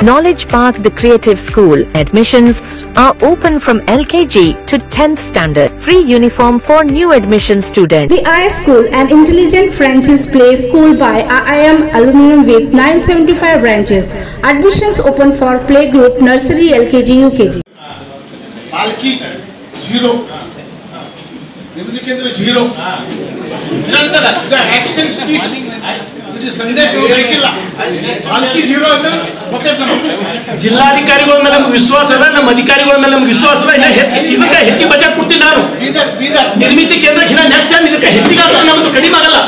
Knowledge Park, the Creative School. Admissions are open from LKG to 10th standard. Free uniform for new admission students. The IS School, an intelligent franchise play school by IIM alumni with 975 branches. Admissions open for playgroup, nursery, LKG, UKG. Palki, zero. Nirmadikendra, zero. The action speaks. ಜಿಲ್ಲಾಧಿಕಾರಿಗಳ ಮೇಲೆ ನಮಗೆ ವಿಶ್ವಾಸ ಅದ, ನಮ್ಮ ಅಧಿಕಾರಿಗಳ ಮೇಲೆ ನಮಗೆ ವಿಶ್ವಾಸ ಅದ. ಇನ್ನ ಇದಕ್ಕೆ ಹೆಚ್ಚಿಗೆ ಬಜೆಟ್ ಕೊಡ್ತೀನಿ ನಾನು. ನಿರ್ಮಿತಿ ಕೇಂದ್ರಕ್ಕೆ ನೆಕ್ಸ್ಟ್ ಟೈಮ್ ಇದಕ್ಕೆ ಹೆಚ್ಚಿಗೆ ಆದ್ರೆ ನಮ್ಮದು ಕಡಿಮೆ ಆಗಲ್ಲ.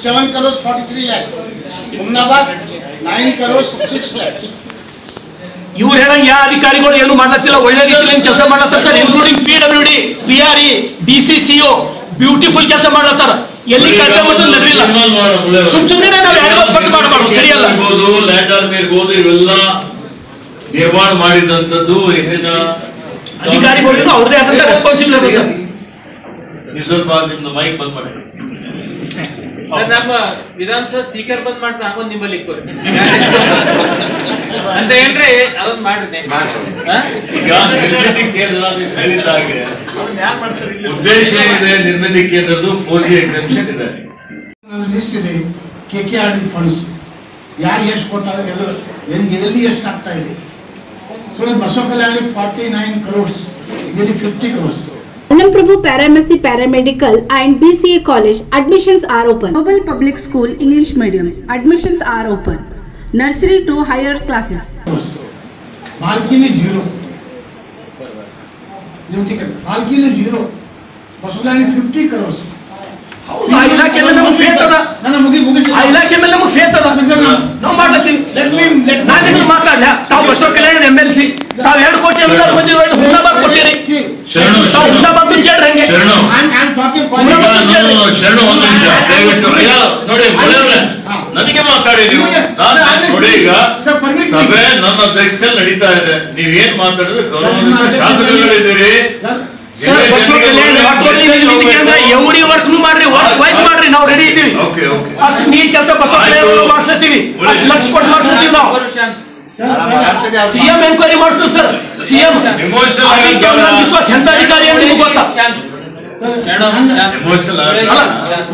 7 crores 43 lakhs. Umnabad 9 crores 6 lakhs. ಇವ್ರು ಹೇಳಂಗೆ ಯಾವ ಅಧಿಕಾರಿಗಳು ಏನು ಮಾಡತ್ತಿಲ್ಲ, ಒಳ್ಳೆ ರೀತಿಯಲ್ಲಿ ಕೆಲಸ ಮಾಡತ್ತಾರ sir. Including PWD, PRE, DCCO beautiful ಕೆಲಸ ಮಾಡತ್ತಾರ. ಎಲ್ಲಿ ಕಡಿಮೆ ಮತ್ತು ನಡೆದಿಲ್ಲ. ಸುಮ್ಮನೆ ನಾವು ಯಾರಿಗೂ ಪಟ್ಟು ಮಾಡಬಾರ್ದು, ಸರಿಯಲ್ಲ. ಲ್ಯಾಂಡ್ ಆರ್ಮಿ ಇರ್ಬೋದು, ಇವೆಲ್ಲ ನಿರ್ಮಾಣ ಮಾಡಿದಂಥದ್ದು ಹಿಂದಿನ ಅಧಿಕಾರಿಗಳು ಅವ್ರದೇ ಆದಂತ ರೆಸ್ಪಾನ್ಸಿಬಿಲಿಟಿ ಸರ್. ನೀವು ಸ್ವಲ್ಪ ನಿಮ್ದು ಮೈಕ್ ಬಂದ್ ಮಾಡಿ. ನಮ್ಮ ವಿಧಾನಸಭಾ ಸ್ಪೀಕರ್ ಬಂದ್ ಮಾಡ್ತಾ ಹಂಗೊಂದು ನಿಮ್ಮಲ್ಲಿ ಅಂತ ಏನ್ರಿ ಅದೊಂದು ಮಾಡ್ರಿ. ಈಗ ನಿರ್ಮಿತಿ ಕೇಂದ್ರ ಹೇಳಿದ ಹಾಗೆ ಉದ್ದೇಶ ಏನಿದೆ? ನಿರ್ಮಿತಿ ಕೇಂದ್ರದ್ದು 4G ಎಕ್ಸೆಪ್ಷನ್ ಇದೆ. ಲಿಸ್ಟ್ ಇದೆ. KKRD ಫಂಡ್ಸ್ ಯಾರು ಎಷ್ಟು ಕೊಟ್ಟಾರೆ, ಎಲ್ಲಿ ಎಷ್ಟು ಆಗ್ತಾ ಇದೆ. ಸೊ ಬಸವ ಕಲ್ಯಾಣ 49 crores, ಇಲ್ಲಿ 50 crores. Annamprabhu Paramedic Paramedical and BCA College. Admissions are open. Global Public School English Medium. Admissions are open. Nursery to higher classes. Balkini zero. Balkini zero. Basudani 50 crores. ಆ ಇಲಾಖೆ ಮೇಲೆ ನಮಗೆ ಫೇತ್ ಅದ. ಆ ಇಲಾಖೆ ಮೇಲೆ ನಮಗೆ ಫೇತ್ ಅದ. ನಾವು ಮಾಡ್ಲತ್ತೀವಿ. ನಾನು ನಿಮಗೆ ಮಾತಾಡ್ಲ. ತಾವು ಬಸವ ಕಲ್ಯಾಣ MLC ತಾವು 2 ಕೋಟಿ ಅನುದಾನ ಬಂದಿರೋ ಹುಮ್ನಾಬಾದ್ ಕೊಟ್ಟಿರಿ. ತಾವು ಹುಮ್ನಾಬಾದ್ ಕೇಳ್ರಿ ಹಂಗೆ. ಶರಣು ಒಂದು ನಿಮಿಷ ದಯವಿಟ್ಟು. ನೋಡಿ ನನಗೆ ಮಾತಾಡಿ ನೀವು. ನಾನು ನೋಡಿ, ಈಗ ಸಭೆ ನನ್ನ ಅಧ್ಯಕ್ಷದಲ್ಲಿ ನಡೀತಾ ಇದೆ. ನೀವೇನ್ ಮಾತಾಡಿದ್ರೆ ಗೌರವ ಶಾಸಕಗಳಿದ್ದೀರಿ. ಎವ್ರಿ ವರ್ಕ್ ಮಾಡ್ರಿ, ವೈಸ್ ಮಾಡ್ರಿ, ನಾವು ರೆಡಿ ಇದ್ದೀವಿ. ಅಷ್ಟು ನೀಟ್ ಕೆಲಸ ಬಸವ ಮಾಡಿಸ್ಲತ್ತೀವಿ, ಅಷ್ಟು ಲಕ್ಷ ಕೊಟ್ಟು ಮಾಡಿಸ್ಲತ್ತೀವಿ ನಾವು. CM ಎನ್ಕ್ವೈರಿ ಮಾಡಿಸ್ತೀವಿ ಸರ್. CM ವಿಶ್ವಾಸ ಎಂತ ಅಧಿಕಾರಿ ಅಂತ ನಿಮ್ಗೆ ಗೊತ್ತಾ?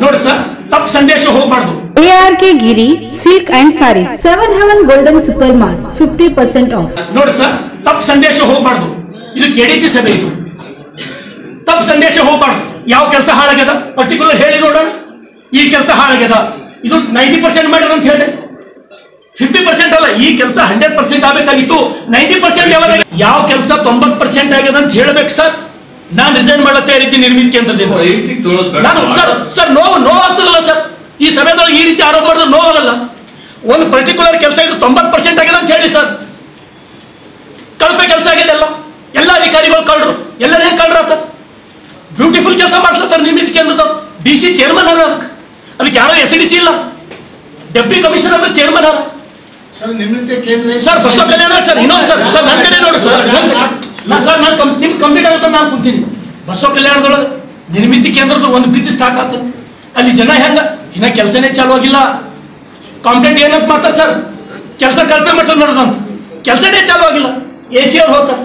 ನೋಡಿ ಸರ್, ತಪ್ಪು ಸಂದೇಶ ಹೋಗ್ಬಾರ್ದು. ARK Giri Silk and Sari. 7 Heaven Golden Super Mart 50% off. ನೋಡಿ ಸರ್, ತಪ್ಪು ಸಂದೇಶ ಹೋಗ್ಬಾರ್ದು. ಇದು KDP ಸಭೆ. ಇದು ತಪ್ಪು ಸಂದೇಶ ಹೋಗ್ಬಾರ್ದು. ಯಾವ ಕೆಲಸ ಹಾಳಾಗ್ಯದ ಪರ್ಟಿಕ್ಯುಲರ್ ಹೇಳಿ ನೋಡೋಣ. ಈ ಕೆಲಸ ಹಾಳಾಗ್ಯದ, ಇದು 90% ಮಾಡ್ಯಾರ ಅಂತ ಹೇಳಿ. 50% ಅಲ್ಲ, ಈ ಕೆಲಸ 100% ಆಗಬೇಕಾಗಿತ್ತು. 90% ಯಾವ ಕೆಲಸ 90% ಆಗ್ಯದ ಅಂತ ಹೇಳ್ಬೇಕು ಸರ್. ನಾನು ರಿಸೈನ್ ಮಾಡತ್ತೆ ರೀತಿ ನಿರ್ಮಿತಿ ಕೇಂದ್ರದಿಂದ ನಾನು ಸರ್ ನೋವಾಗ್ತದಲ್ಲ ಸರ್. ಈ ಸಮಯದೊಳಗೆ ಈ ರೀತಿ ಆರೋಪ ಮಾಡಿದ್ರೆ ನೋವಾಗಲ್ಲ. ಒಂದು ಪರ್ಟಿಕ್ಯುಲರ್ ಕೆಲಸ ಇದು 90% ಆಗಿದೆ ಅಂತ ಹೇಳಿ ಸರ್. ಕಳಪೆ ಕೆಲಸ ಆಗಿದೆ ಎಲ್ಲ ಅಧಿಕಾರಿಗಳು ಕಳ್ರು. ಎಲ್ಲರೂ ಹೆಂಗೆ ಕಳ್ರಾತ? ಬ್ಯೂಟಿಫುಲ್ ಕೆಲಸ ಮಾಡಿಸ್ಲತ್ತಾರೆ ನಿರ್ಮಿತಿ ಕೇಂದ್ರದ. DC ಚೇರ್ಮನ್ ಅದ, ಅದಕ್ಕೆ ಯಾರೋ SDC ಇಲ್ಲ. ಡೆಪ್ಟಿ ಕಮಿಷನರ್ ಅಂದ್ರೆ ಚೇರ್ಮನ್ ಅದ ಸರ್. ನಿರ್ಮಿತಿ ಕೇಂದ್ರ ಸರ್ ಬಸವ ಕಲ್ಯಾಣ ಸರ್. ಇನ್ನೊಂದು ಸರ್ ನನ್ನ ಕಡೆ ನೋಡಿ ಸರ್. ನಾನು ನಿಮ್ಗೆ ಕಂಪ್ಲೀಟ್ ಆಗುತ್ತೆ ನಾನು ಕುಂತೀನಿ. ಬಸವ ಕಲ್ಯಾಣದೊಳಗೆ ನಿರ್ಮಿತಿ ಕೇಂದ್ರದ ಒಂದು ಬ್ರಿಡ್ಜ್ ಸ್ಟಾರ್ಟ್ ಆಗ್ತದೆ. ಅಲ್ಲಿ ಜನ ಹೆಂಗ ಇನ್ನ ಕೆಲಸನೇ ಚಾಲು ಆಗಿಲ್ಲ. ಕಾಂಪ್ಲೇಂಟ್ ಏನಂತ ಮಾಡ್ತಾರೆ ಸರ್, ಕೆಲಸ ಕಳಪೆ ಮಟ್ಟದ ನಡೆದಂತ, ಕೆಲಸನೇ ಚಾಲು ಆಗಿಲ್ಲ. AC ಅವ್ರು ಹೋಗ್ತಾರೆ,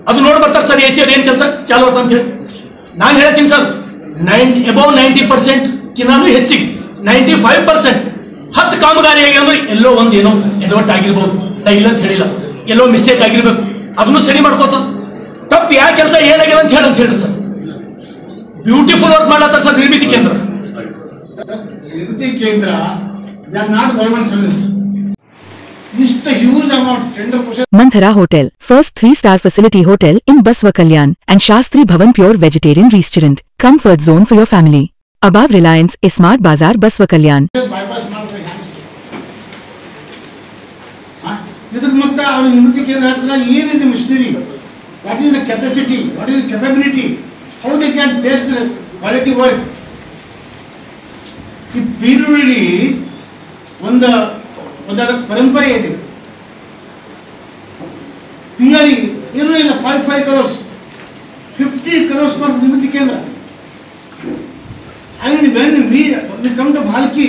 ಅದು ನೋಡಿ ಬರ್ತಾರೆ ಸರ್. AC ಅವ್ರು ಏನು ಕೆಲಸ ಚಾಲು ಆಯ್ತು ಅಂತ ಹೇಳಿ ನಾನು ಹೇಳ್ತೀನಿ ಸರ್. ಅಬೌವ್ 90% ಕಿನ್ನಾನು ಹೆಚ್ಚಿಗೆ 95% 10 ಕಾಮಗಾರಿ ಆಗಿ ಅಂದ್ರೆ ಎಲ್ಲೋ ಒಂದು ಏನೋ ಎಡವಟ್ಟು ಆಗಿರ್ಬೋದು. ನಾ ಇಲ್ಲ ಅಂತ ಹೇಳಿಲ್ಲ, ಎಲ್ಲೋ ಮಿಸ್ಟೇಕ್ ಆಗಿರ್ಬೇಕು. ಅದನ್ನು ಸರಿ ಮಾಡ್ಕೋತದ. ತಪ್ಪು ಯಾವ ಕೆಲಸ ಏನಾಗಿದೆ ಅಂತ ಹೇಳಿ ಸರ್. ಬ್ಯೂಟಿಫುಲ್ ವರ್ಕ್ ಮಾಡ್ಲತ್ತಾರ ಸರ್ ನಿರ್ಮಿತಿ ಕೇಂದ್ರ. ನಿರ್ಮಿತಿ ಕೇಂದ್ರ they are not government service. Just a huge amount, 10%. Manthara Hotel, first 3-star facility hotel in Baswa Kalyan and Shastri Bhavan Pure Vegetarian Restaurant. Comfort zone for your family. Above Reliance Smart Bazaar, Baswa Kalyan. Bypass ಮಾಡ್ತಾರೆ hands. ಇದಕ್ಕೆ ಮತ್ತೆ ಅವರು ನಿರ್ಮಿತಿ ಕೇಂದ್ರ ಹತ್ರ ಏನಿದೆ machinery, what is the capacity, what is the capability, how they can taste the quality work. ಈ ಪೀರುಳಿ ಒಂದು ಪರಂಪರೆ ಇದೆ. PRE ಏನೂ ಇಲ್ಲ, 5 crores, 50 crores ಫಾರ್ ನಿರ್ಮಿತಿ ಕೇಂದ್ರ. And when we come to Bhalki,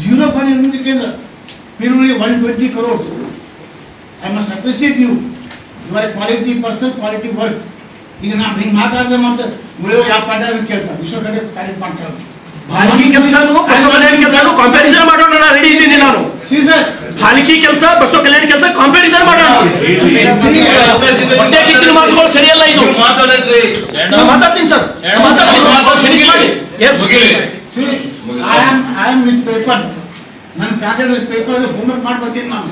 0 for ನಿರ್ಮಿತಿ ಕೇಂದ್ರ. Piruli 120 crores. I must appreciate you are a quality person, quality work. ಈಗ ನಾವು ಹಿಂಗೆ ಮಾತಾಡಿದ್ರೆ ಮತ್ತೆ ಉಳಿಯೋರು ಯಾವ ಪಾಠ ಅಂತ ಕೇಳ್ತಾರೆ, ವಿಶ್ವ ಕಡೆ ತಾರೀಫ್ ಮಾಡ್ತಾರೆ. ಪಾಲಿಕೆ ಕೆಲಸನು ಬಸವ ಕಲ್ಯಾಣ ಕೆಲಸನು ಕಂಪ್ಯಾರಿಸನ್ ಮಾಡೋಣ, ನಾನು ರೆಡಿ ಇದ್ದೀನಿ. ನಾನು ಪಾಲಿಕೆ ಕೆಲಸ ಬಸವ ಕಲ್ಯಾಣ ಕೆಲಸ ಕಂಪ್ಯಾರಿಸನ್ ಮಾಡೋಣ. ಹೊಟ್ಟೆ ಕಿಚ್ಚಿನ ಮಾತುಗಳು ಸರಿಯಲ್ಲ. ಇದು ಮಾತಾಡ್ತೀನಿ ಸರ್, ಫಿನಿಶ್ ಮಾಡಿ. Yes, I am with paper. ನನ್ನ ಕಾಗದಲ್ಲಿ ಪೇಪರ್ ಹೋಮ್ವರ್ಕ್ ಮಾಡಿ ಬರ್ತೀನಿ. ನಾನು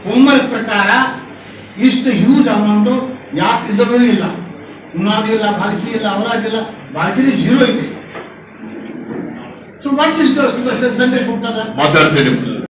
ಹೋಮ್ವರ್ಕ್ ಪ್ರಕಾರ ಇಷ್ಟು ಹ್ಯೂಜ್ ಅಮೌಂಟು ಯಾಕೆ ಇದರಲ್ಲೂ ಇಲ್ಲ. ಉನ್ನಾದಿ ಇಲ್ಲ, ಬಾಲ್ಕಿ ಇಲ್ಲ, ಅವರಾಜ್ ಇಲ್ಲ, ಬಾಲ್ಕಿಲಿ 0 ಇದೆ. ಸೊ ವಾಟ್ ಇಸ್ ಸಂದೇಶ ಹೋಗ್ತದ ಮಾತಾಡ್ತೀನಿ.